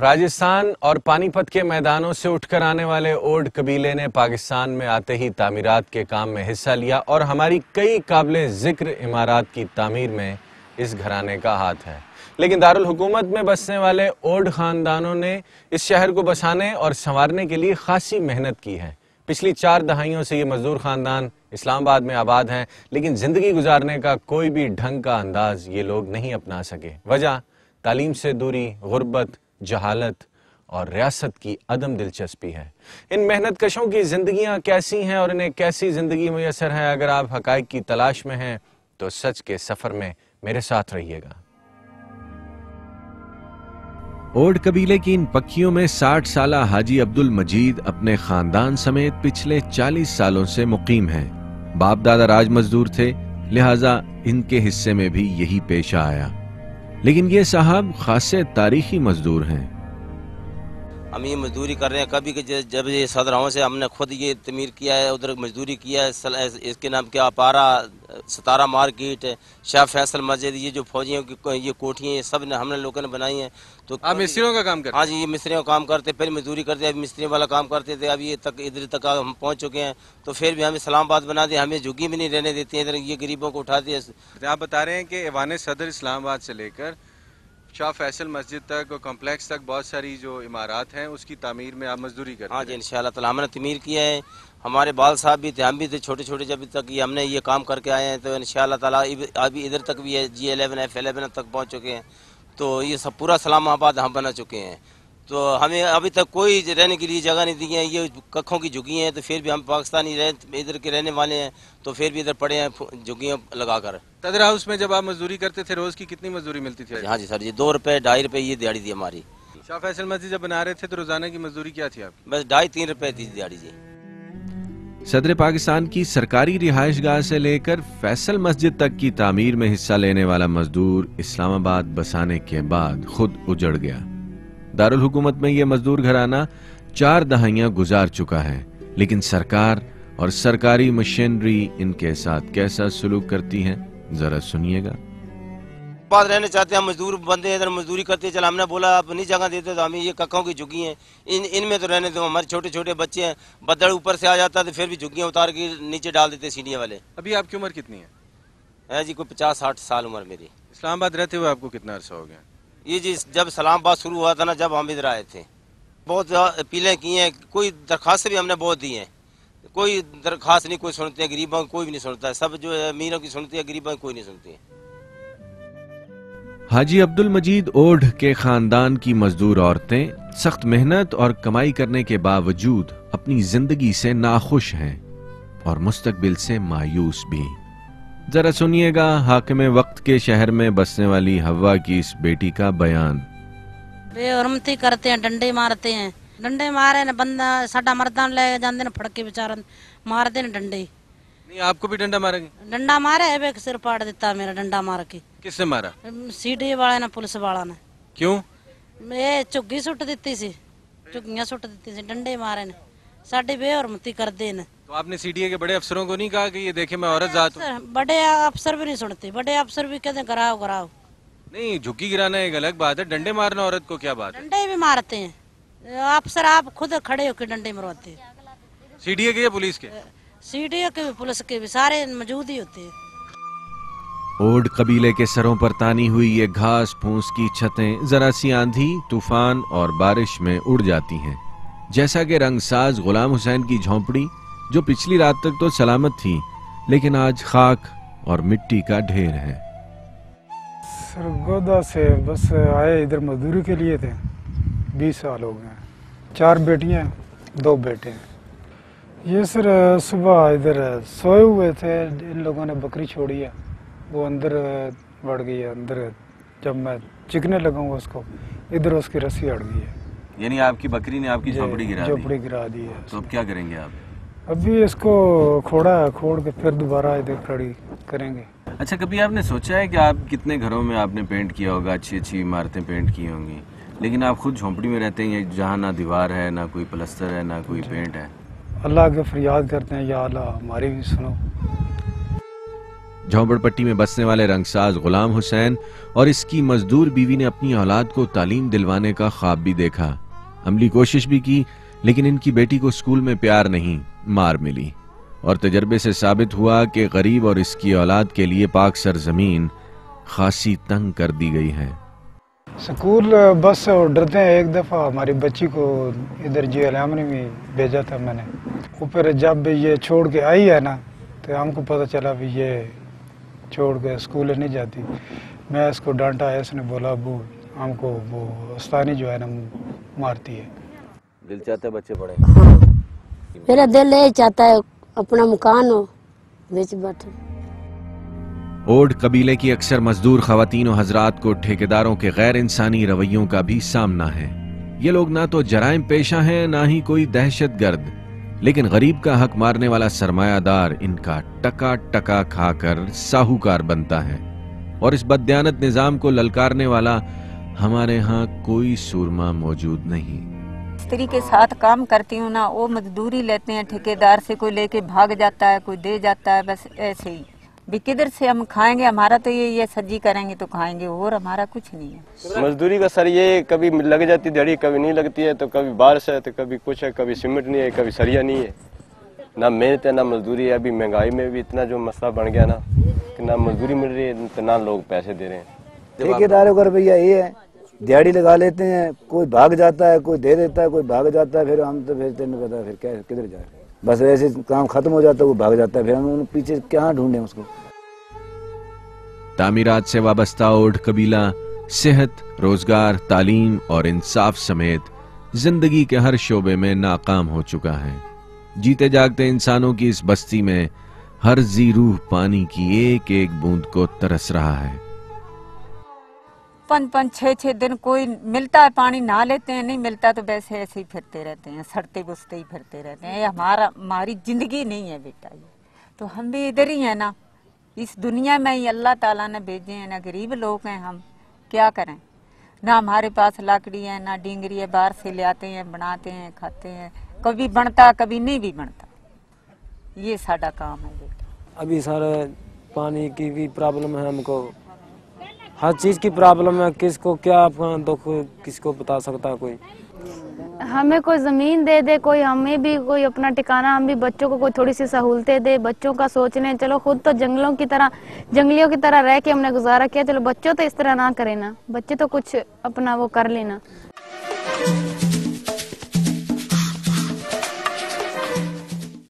राजस्थान और पानीपत के मैदानों से उठकर आने वाले ओड कबीले ने पाकिस्तान में आते ही तामीरात के काम में हिस्सा लिया और हमारी कई काबिले जिक्र इमारत की तामीर में इस घराने का हाथ है। लेकिन दारुल हुकूमत में बसने वाले ओड खानदानों ने इस शहर को बसाने और संवारने के लिए खासी मेहनत की है। पिछली 4 दहाइयों से ये मजदूर खानदान इस्लामाबाद में आबाद हैं, लेकिन जिंदगी गुजारने का कोई भी ढंग का अंदाज ये लोग नहीं अपना सके। वजह तालीम से दूरी, गुर्बत, जहालत और रियासत की अदम दिलचस्पी है। इन मेहनत कशों की जिंदगियां कैसी हैं और इन्हें कैसी जिंदगी मुयसर है, अगर आप हकाइक की तलाश में हैं तो सच के सफर में मेरे साथ रहिएगा। ओड कबीले की इन पक्कियों में 60 साला हाजी अब्दुल मजीद अपने खानदान समेत पिछले 40 सालों से मुकीम हैं। बाप दादा राज मजदूर थे, लिहाजा इनके हिस्से में भी यही पेशा आया। लेकिन ये साहब खासे तारीखी मजदूर हैं। हम ये मजदूरी कर रहे हैं कभी जब ये सदराओं से हमने खुद ये तमीर किया है, उधर मजदूरी किया है। इसके नाम क्या पारा, सतारा मार्केट, शाह फैसल मस्जिद, ये जो फौजियों की ये कोठियाँ, ये सब ने हमने लोगों ने बनाई हैं। तो आप मिस्त्रियों का काम करते हैं? हाँ जी, ये मिस्त्रियों का काम करते, पहले मजदूरी करते, अब मिस्त्री वाला काम करते थे। अब ये तक इधर तक हम पहुँच चुके हैं, तो फिर भी हमें इस्लामाबाद बना दिया, हमें झुग्गी भी नहीं रहने देती है। इधर ये गरीबों को उठाती है। आप बता रहे हैं कि ऐवान सदर इस्लामाबाद से लेकर शाह फैसल मस्जिद तक और कॉम्प्लेक्स तक बहुत सारी जो इमारत हैं उसकी तामीर में आप मजदूरी करते हैं? हाँ जी, इंशाअल्लाह ताला हमने तमीर किया है। हमारे बाल साहब भी थे, हम भी थे छोटे छोटे जब तक ये हमने ये काम करके आए हैं। तो इंशाअल्लाह ताला अभी इधर तक भी है, G11 F11 तक पहुँच चुके हैं। तो ये सब पूरा इस्लामाबाद हम बना चुके हैं। तो हमें अभी तक कोई रहने के लिए जगह नहीं दी है। ये कखों की झुग्गी हैं, तो फिर भी हम पाकिस्तानी इधर के रहने वाले हैं, तो फिर भी इधर पड़े हैं झुग्गियाँ लगा कर। सदर हाउस में जब आप मजदूरी करते थे, रोज की कितनी मजदूरी मिलती थी? हाँ जी सर जी, 2 रुपये 2.5 रुपये ये दिहाड़ी थी हमारी। शाह फैसल मस्जिद जब बना रहे थे तो रोजाना की मजदूरी क्या थी आपकी? बस 2.5-3 रुपये थी दिहाड़ी जी। सदर पाकिस्तान की सरकारी रिहाइशगाह से लेकर फैसल मस्जिद तक की तामीर में हिस्सा लेने वाला मजदूर इस्लामाबाद बसाने के बाद खुद उजड़ गया। दारुल हुकूमत में यह मजदूर घराना 4 दहाइयां गुजार चुका है, लेकिन सरकार और सरकारी मशीनरी इनके साथ कैसा सलूक करती है, जरा सुनिएगा। बात रहने चाहते हैं, मजदूर बंदे इधर मजदूरी करते, चल हमने बोला आप नहीं जगह देते तो हमें ये कक्कों की झुग्गी हैं, इनमें तो रहने दो। हमारे छोटे छोटे बच्चे हैं, बदड़ ऊपर से आ जाता तो फिर भी झुग्गियाँ उतार के नीचे डाल देते सीढ़ियाँ वाले। अभी आपकी उम्र कितनी है? जी कोई 50-60 साल उम्र मेरी। इस्लामाबाद रहते हुए आपको कितना अरसा हो गया? ये जी जब इस्लामाबाद शुरू हुआ था ना, जब हम इधर आए थे, बहुत अपीलें की हैं, कोई दरखास्तें भी हमने बहुत दी हैं, कोई दरखास्त नहीं कोई सुनते हैं। गरीबों को कोई भी नहीं सुनता है, सब जो है अमीरों की सुनती है, गरीबों की कोई नहीं सुनती है। हाजी अब्दुल मजीद ओढ़ के खानदान की मजदूर औरतें सख्त मेहनत और कमाई करने के बावजूद अपनी जिंदगी से नाखुश हैं और मुस्तकबिल से मायूस भी। जरा सुनिएगा हाकिमे वक्त के शहर में बसने वाली हवा की इस बेटी का बयान। बेहरमती करते हैं, डंडे मारते हैं, डंडे मारे न बंदा साडा मर्दान ले जाते न फड़के बेचारा मारते न डंडे। नहीं, आपको भी डंडा मारेंगे? डंडा मारे है, सिर पाड़ देता मेरा डंडा मार के। किसने मारा? सीडी वाले ने, पुलिस वाला ने। क्यों? ये झुग्गी सुट दी सी, झुग्गियां सुट दी सी, डंडे मारे ने, साडी बेहरमती करते न। तो आपने सीडीए के बड़े अफसरों को नहीं कहा कि ये देखे मैं औरत जात हूं? बड़े अफसर भी नहीं सुनते, बड़े अफसर भी कहते कराओ कराओ। नहीं, झुग्गी गिराना एक अलग बात है, डंडे मारना औरत को क्या बात है? डंडे भी मारते हैं अफसर, आप खुद खड़े होकर डंडे मरवाते हैं। सीडीए के या पुलिस के? सीडीओ के भी पुलिस के भी सारे मौजूद ही होते हैं। ओड कबीले के सरों पर तानी हुई ये घास फूस की छतें जरा सी आंधी, तूफान और बारिश में उड़ जाती हैं, जैसा कि रंगसाज गुलाम हुसैन की झोंपड़ी, जो पिछली रात तक तो सलामत थी लेकिन आज खाक और मिट्टी का ढेर है। सरगोदा से बस आए इधर मजदूरी के लिए थे, 20 साल हो गए। 4 बेटियां 2 बेटे हैं। ये सर सुबह इधर सोए हुए थे, इन लोगों ने बकरी छोड़ी है, वो अंदर बढ़ गई है। अंदर जब मैं चिकने लगाऊंगा उसको, इधर उसकी रस्सी अड़ गई है। यानी आपकी बकरी ने आपकी झोपड़ी गिरा दी है। तो अब क्या करेंगे आप? अभी इसको खोड़ के फिर दोबारा इधर खड़ी करेंगे। अच्छा, कभी आपने सोचा है कि आप कितने घरों में आपने पेंट किया होगा, अच्छी अच्छी इमारतें पेंट की होंगी, लेकिन आप खुद झोंपड़ी में रहते हैं जहाँ ना दीवार है, ना कोई प्लस्तर है, ना कोई पेंट है। अल्लाह के फरियाद करते हैं, या अल्लाह हमारी भी सुनो। झोंपड़पट्टी में बसने वाले रंगसाज गुलाम हुसैन और इसकी मजदूर बीवी ने अपनी औलाद को तालीम दिलवाने का ख्वाब भी देखा, अमली कोशिश भी की, लेकिन इनकी बेटी को स्कूल में प्यार नहीं, मार मिली। और तजर्बे से साबित हुआ कि गरीब और इसकी औलाद के लिए पाक सरजमीन खासी तंग कर दी गई है। स्कूल बस से डरते हैं। एक दफ़ा हमारी बच्ची को इधर JLM ने भी भेजा था मैंने, ऊपर जब ये छोड़ के आई है ना तो हमको पता चला भी ये छोड़ के स्कूल नहीं जाती। मैं इसको डांटा है, इसने बोला अबू हमको वो उस्तानी जो है ना मारती है। दिल चाहता है बच्चे पढ़े। हाँ, मेरा दिल यही चाहता है अपना मकान हो बेच बैठे। ओड कबीले की अक्सर मजदूर खवातीन और हजरात को ठेकेदारों के गैर इंसानी रवैयों का भी सामना है। ये लोग ना तो जराइम पेशा हैं, ना ही कोई दहशत गर्द, लेकिन गरीब का हक मारने वाला सरमायादार इनका टका टका खाकर साहूकार बनता है। और इस बददियानत निजाम को ललकारने वाला हमारे यहाँ कोई सूरमा मौजूद नहीं। स्त्री के साथ काम करती हूँ ना, वो मजदूरी लेते हैं ठेकेदार से, कोई लेके भाग जाता है, कोई दे जाता है, बस ऐसे ही भी किधर से हम खाएंगे। हमारा तो ये सज्जी करेंगे तो खाएंगे, और हमारा कुछ नहीं है। मजदूरी का सर ये कभी लग जाती दिहाड़ी, कभी नहीं लगती है, तो कभी बारिश है तो कभी कुछ है, कभी सीमेंट नहीं है, कभी सरिया नहीं है, ना मेहनत है ना मजदूरी है। अभी महंगाई में भी इतना जो मसला बन गया ना कि ना मजदूरी मिल रही है ना लोग पैसे दे रहे हैं। ठेकेदारों का रवैया ये है, दिहाड़ी लगा लेते हैं, कोई भाग जाता है, कोई दे देता है, कोई भाग जाता है, फिर हम तो फिर तेन पता फिर क्या किधर जाए, बस ऐसे काम खत्म हो जाता है, वो भाग जाता है, फिर हम पीछे क्या ढूंढे उसको। तामीरात से वाबस्ता ओड कबीला सेहत, रोजगार, तालीम और इंसाफ समेत जिंदगी के हर शोबे में नाकाम हो चुका है। जीते जागते इंसानों की इस बस्ती में हर जी रूह पानी की एक एक बूंद को तरस रहा है। 5-5, 6-6 दिन कोई मिलता है पानी नहा लेते हैं, नहीं मिलता तो वैसे ऐसे ही फिरते रहते हैं, सड़ते बुसते ही फिरते रहते हैं। ये हमारी जिंदगी नहीं है बेटा, ये तो हम भी इधर ही है ना, इस दुनिया में ही अल्लाह ताला ने भेजे हैं ना। गरीब लोग हैं हम, क्या करें, ना हमारे पास लकड़ी है ना डिंगरी है, बाहर से ले आते हैं, बनाते हैं, खाते हैं, कभी बनता कभी नहीं भी बनता, ये साडा काम है बेटा। अभी सारे पानी की भी प्रॉब्लम है, हमको हर चीज की प्रॉब्लम है, किसको क्या अपना दुख किसको बता सकता है कोई। हमें कोई जमीन दे दे, कोई हमें भी कोई अपना ठिकाना, हम भी बच्चों को कोई थोड़ी सी सहूलतें दे। बच्चों का सोच लें, चलो खुद तो जंगलियों की तरह रह के हमने गुजारा किया, चलो बच्चों तो इस तरह ना करें ना, बच्चे तो कुछ अपना वो कर लेना।